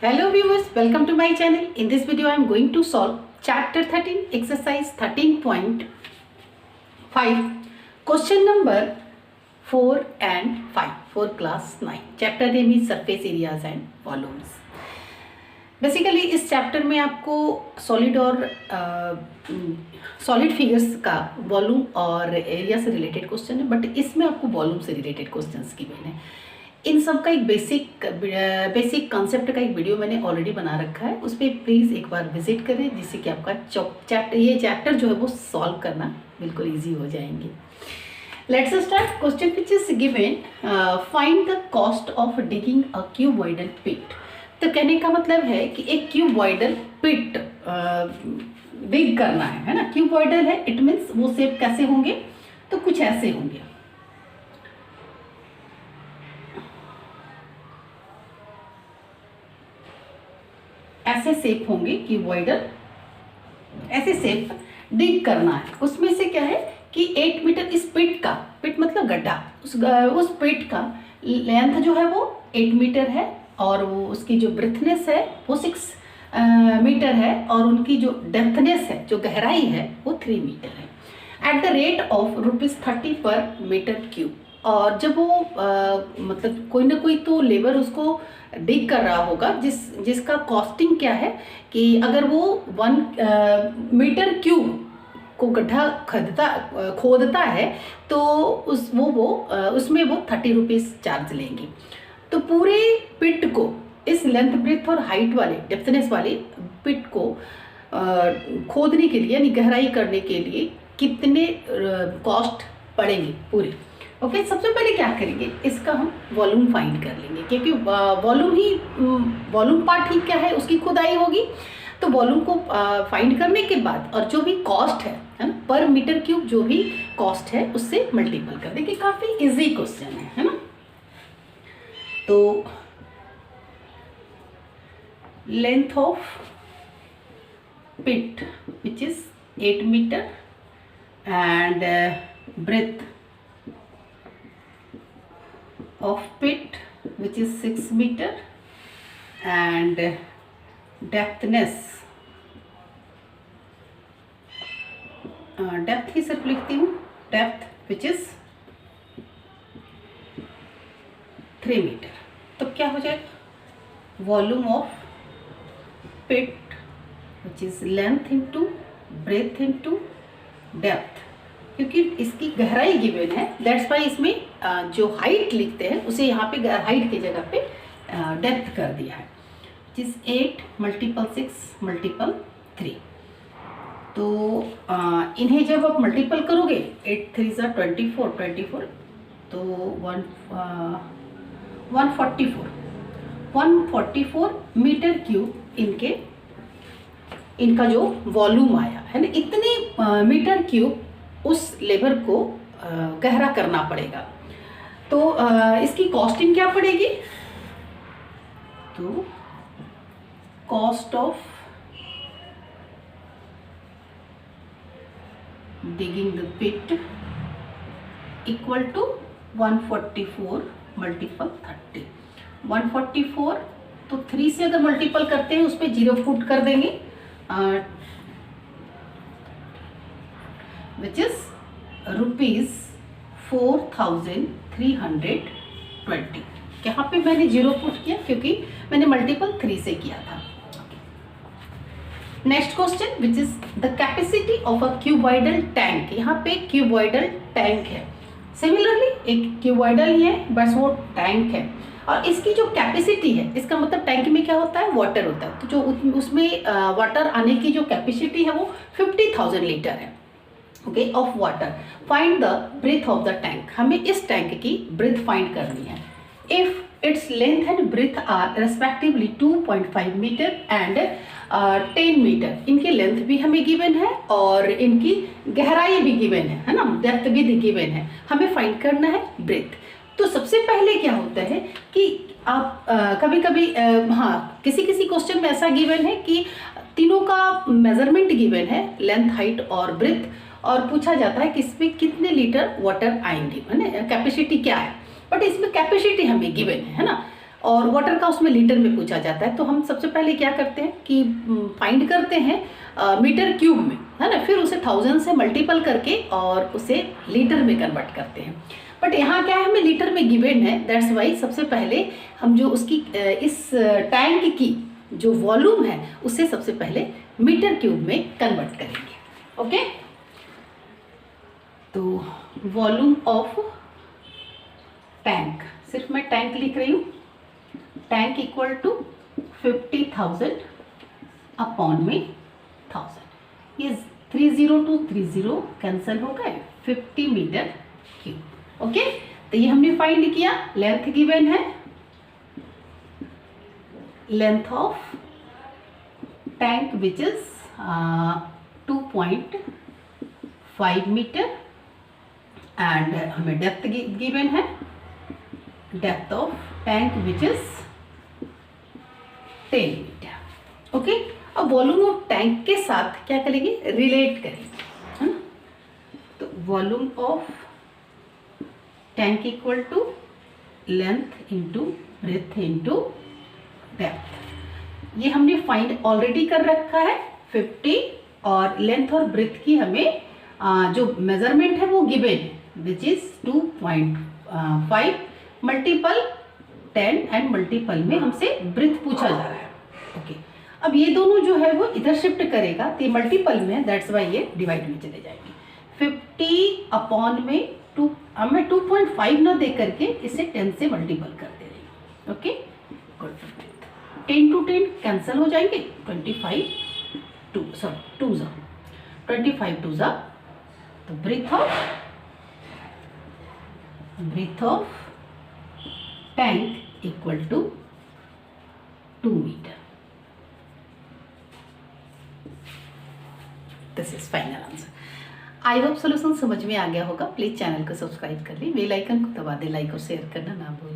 Hello viewers, welcome to my channel. In this video I am going to solve chapter 13 exercise 13.5 question number 4 and 5 for class 9. Chapter name is surface areas and volumes. Basically इस chapter में आपको solid और solid figures का volume और area से related question है, but इसमें आपको वॉल्यूम से रिलेटेड क्वेश्चंस गिवन है। इन सब का एक बेसिक कॉन्सेप्ट का एक वीडियो मैंने ऑलरेडी बना रखा है, उस पर प्लीज़ एक बार विजिट करें, जिससे कि आपका ये चैप्टर जो है वो सॉल्व करना बिल्कुल ईजी हो जाएंगे। Let's start. Question which is given, find the cost of digging a cuboidal pit. तो कहने का मतलब है कि एक क्यूबॉइडल पिट डिग करना है ना। क्यूबॉइडल है, इट मीन्स वो शेप कैसे होंगे, तो कुछ ऐसे होंगे। ऐसे शेप होंगे क्यूबॉइडल, ऐसे शेप डिग करना है। उसमें से क्या है कि 8 मीटर इस पिट का, पिट मतलब गड्ढा, उस पिट का लेंथ जो है वो 8 मीटर है और वो उसकी जो ब्रेथनेस है वो 6 मीटर है और उनकी जो डेप्थनेस है, जो गहराई है वो 3 मीटर है। एट द रेट ऑफ ₹30 पर मीटर क्यूब। और जब वो मतलब कोई ना कोई तो लेबर उसको डिग कर रहा होगा, जिसका कॉस्टिंग क्या है कि अगर वो 1 मीटर क्यूब को गड्ढा खोदता है तो उसमें वो ₹30 चार्ज लेंगे। तो पूरे पिट को, इस लेंथ ब्रेथ और हाइट वाले डेप्थनेस वाले पिट को खोदने के लिए यानी गहराई करने के लिए कितने कॉस्ट पड़ेंगे पूरे। ओके, सबसे पहले क्या करेंगे, इसका हम वॉल्यूम फाइंड कर लेंगे, क्योंकि वॉल्यूम पार्ट ही क्या है, उसकी खुदाई होगी। तो वॉल्यूम को फाइंड करने के बाद और जो भी कॉस्ट है ना, पर मीटर क्यूब जो भी कॉस्ट है उससे मल्टीपल कर देंगे। काफ़ी इजी क्वेश्चन है ना। तो length of pit which is 8 metre and breadth of pit which is 6 meter and depthness, depth ही सिर्फ लिखती हूँ, डेप्थ विच इज 3 मीटर। तो क्या हो जाएगा, volume of pit which is length into breadth into depth, क्योंकि इसकी गहराई गिवन है, दैट्स वाई इसमें जो हाइट लिखते हैं उसे यहाँ पे हाइट की जगह पे डेप्थ कर दिया है, जिस 8 × 6 × 3। तो इन्हें जब आप मल्टीपल करोगे, 8 3 = 24 तो 144 मीटर क्यूब इनका जो वॉल्यूम आया है ना। इतने मीटर क्यूब उस लेबर को गहरा करना पड़ेगा। तो इसकी कॉस्टिंग क्या पड़ेगी, तो cost of digging the pit equal to 144 × 30। 144 तो 3 से अगर मल्टीपल करते हैं उस पर 0 पुट कर देंगे, which is ₹4,320। यहाँ पे मैंने 0 पुट किया क्योंकि मैंने मल्टीपल 3 से किया था। Next question which is the capacity of a cuboidal tank. यहाँ पे क्यूबॉइडल टैंक है, सिमिलरली एक क्यूबॉइडल ही है बस वो टैंक है, और इसकी जो कैपेसिटी है, इसका मतलब टैंक में क्या होता है, वाटर होता है। तो जो उसमें वाटर आने की जो कैपेसिटी है वो 50,000 लीटर है, okay, of water. Find the breadth of the tank. हमें इस टैंक की ब्रेथ फाइंड करनी है। If its length and breadth are respectively 2.5 metre and 10 metre. इनकी लेंथ भी हमें गिवन है और इनकी गहराई भी गिवन है ना, डेप्थ भी गिवन है। हमें फाइंड करना है ब्रेथ। तो सबसे पहले क्या होता है कि आप कभी कभी हाँ, किसी क्वेश्चन में ऐसा गिवन है कि तीनों का मेजरमेंट गिवन है, लेंथ, हाइट और ब्रेथ, और पूछा जाता है कि इसमें कितने लीटर वाटर आएंगे, है ना, कैपेसिटी क्या है। बट इसमें कैपेसिटी हमें गिवन है ना, और वाटर का उसमें लीटर में पूछा जाता है। तो हम सबसे पहले क्या करते हैं कि फाइंड करते हैं मीटर क्यूब में, है ना, फिर उसे 1000 से मल्टीपल करके और उसे लीटर में कन्वर्ट करते हैं। बट यहाँ क्या है, हमें लीटर में गिवन है, दैट्स वाई सबसे पहले हम जो उसकी इस टैंक की जो वॉल्यूम है उसे सबसे पहले मीटर क्यूब में कन्वर्ट करेंगे। ओके, तो वॉल्यूम ऑफ टैंक, सिर्फ मैं टैंक लिख रही हूँ, टैंक इक्वल टू 50,000 अपॉन में 1000, ये 30 to 30 कैंसिल हो गए, 50 मीटर क्यूब। ओके, तो ये हमने फाइंड किया। लेंथ गिवन है, length of tank which is 2.5 metre and हमें डेप्थ गिवन है, depth of tank which is 10 metre. Okay, अब वॉल्यूम ऑफ टैंक के साथ क्या करेंगे, रिलेट करेंगे, है ना। तो volume of tank equal to length into breadth into depth. ये हमने फाइंड ऑलरेडी कर रखा है 50, और लेंथ और ब्रेथ की हमें जो मेजरमेंट है वो गिवन है विच इज 2.5 मल्टीपल 10 एंड मल्टीपल में हमसे ब्रेथ पूछा जा रहा है। ओके, अब ये दोनों जो है वो इधर शिफ्ट करेगा, तो ये मल्टीपल में है, दैट्स वाई ये डिवाइड में चले जाएंगे। 50 अपॉन में 2, अब मैं 2.5 ना दे करके इसे 10 से मल्टीपल कर दे रही हूँ। ओके, 10 to 10 कैंसिल हो जाएंगे, 25 2 जा, तो breadth of tank equal to 2 metre. This is final answer. I hope solution समझ में आ गया होगा। प्लीज चैनल को सब्सक्राइब कर ली, बेल आइकन को दबा दे, लाइक और शेयर करना ना भूलें।